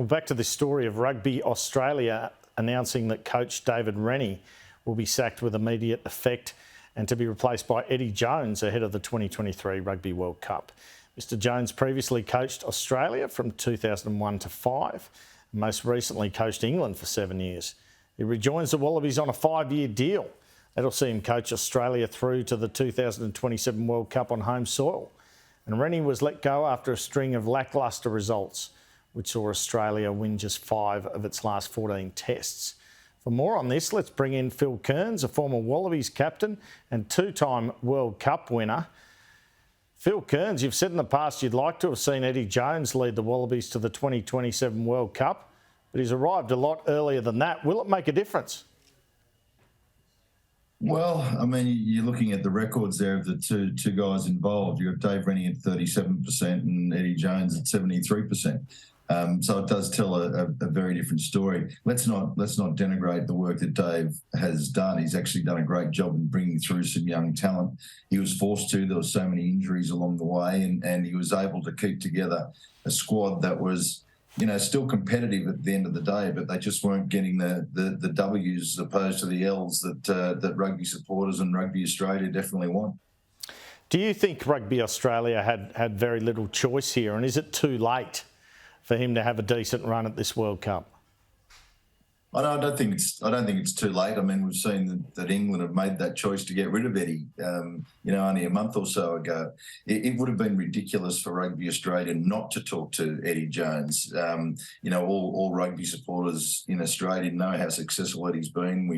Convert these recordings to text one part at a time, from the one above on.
Well, back to the story of Rugby Australia announcing that coach David Rennie will be sacked with immediate effect and to be replaced by Eddie Jones ahead of the 2023 Rugby World Cup. Mr Jones previously coached Australia from 2001 to 5, and most recently coached England for 7 years. He rejoins the Wallabies on a 5-year deal. That'll see him coach Australia through to the 2027 World Cup on home soil. And Rennie was let go after a string of lacklustre results, which saw Australia win just 5 of its last 14 tests. For more on this, let's bring in Phil Kearns, a former Wallabies captain and 2-time World Cup winner. Phil Kearns, you've said in the past you'd like to have seen Eddie Jones lead the Wallabies to the 2027 World Cup, but he's arrived a lot earlier than that. Will it make a difference? Well, I mean, you're looking at the records there of the two guys involved. You've got Dave Rennie at 37% and Eddie Jones at 73%. So it does tell a very different story. Let's not denigrate the work that Dave has done. He's actually done a great job in bringing through some young talent. He was forced to. There were so many injuries along the way, and he was able to keep together a squad that was, still competitive at the end of the day, but they just weren't getting the W's as opposed to the L's that rugby supporters and Rugby Australia definitely want. Do you think Rugby Australia had very little choice here, and is it too late for him to have a decent run at this World Cup? I don't think it's too late. I mean, we've seen that England have made that choice to get rid of Eddie, only a month or so ago. It would have been ridiculous for Rugby Australia not to talk to Eddie Jones. All rugby supporters in Australia know how successful Eddie's been.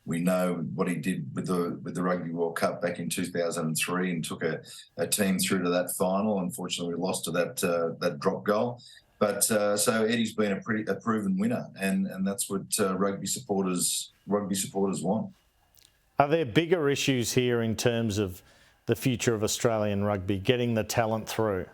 We know what he did with the Rugby World Cup back in 2003 and took a team through to that final. Unfortunately, we lost to that drop goal. But so Eddie's been a proven winner, and that's what rugby supporters want. Are there bigger issues here in terms of the future of Australian rugby, getting the talent through?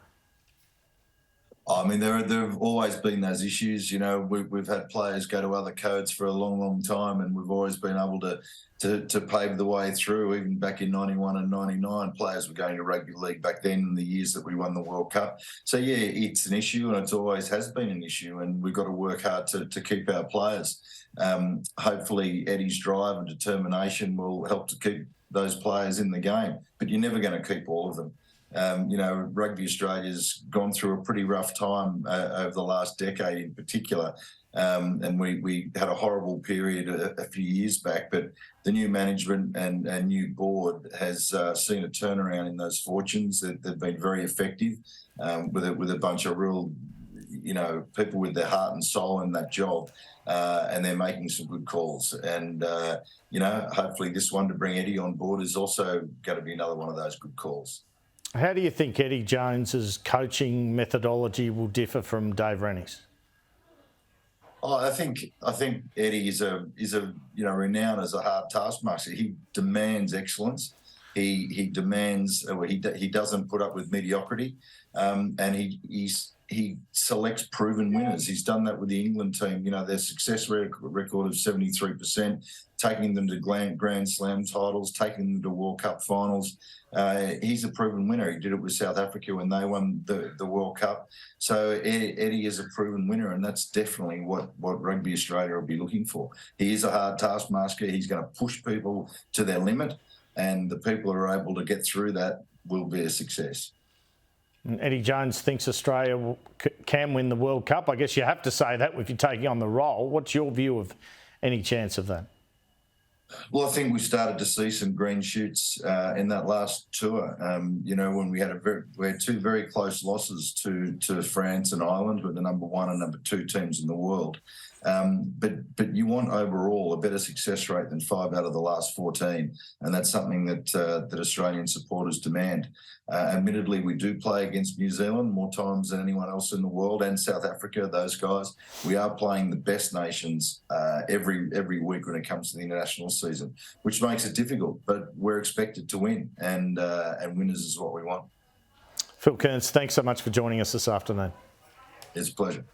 I mean, there have always been those issues. We've had players go to other codes for a long, long time, and we've always been able to pave the way through. Even back in 91 and 99, players were going to rugby league back then in the years that we won the World Cup. So, yeah, it's an issue, and it always has been an issue, and we've got to work hard to keep our players. Hopefully, Eddie's drive and determination will help to keep those players in the game, but you're never going to keep all of them. Rugby Australia's gone through a pretty rough time over the last decade in particular. And we had a horrible period a few years back, but the new management and new board has seen a turnaround in those fortunes. They've been very effective with a bunch of real, people with their heart and soul in that job, and they're making some good calls. And, hopefully this one to bring Eddie on board is also going to be another one of those good calls. How do you think Eddie Jones's coaching methodology will differ from Dave Rennie's? Oh, I think Eddie is renowned as a hard taskmaster. He demands excellence. He demands. He doesn't put up with mediocrity, and he selects proven winners. He's done that with the England team. Their success record of 73%, taking them to Grand Slam titles, taking them to World Cup finals. He's a proven winner. He did it with South Africa when they won the World Cup. So Eddie is a proven winner, and that's definitely what Rugby Australia will be looking for. He is a hard taskmaster. He's going to push people to their limit, and the people who are able to get through that will be a success. And Eddie Jones thinks Australia can win the World Cup. I guess you have to say that if you're taking on the role. What's your view of any chance of that? Well, I think we started to see some green shoots in that last tour. When we had two very close losses to France and Ireland, who are the number 1 and number 2 teams in the world. But you want overall a better success rate than 5 out of the last 14, and that's something that Australian supporters demand. Admittedly, we do play against New Zealand more times than anyone else in the world, and South Africa. Those guys, we are playing the best nations every week when it comes to the international season, which makes it difficult. But we're expected to win, and winners is what we want. Phil Kearns, thanks so much for joining us this afternoon. It's a pleasure.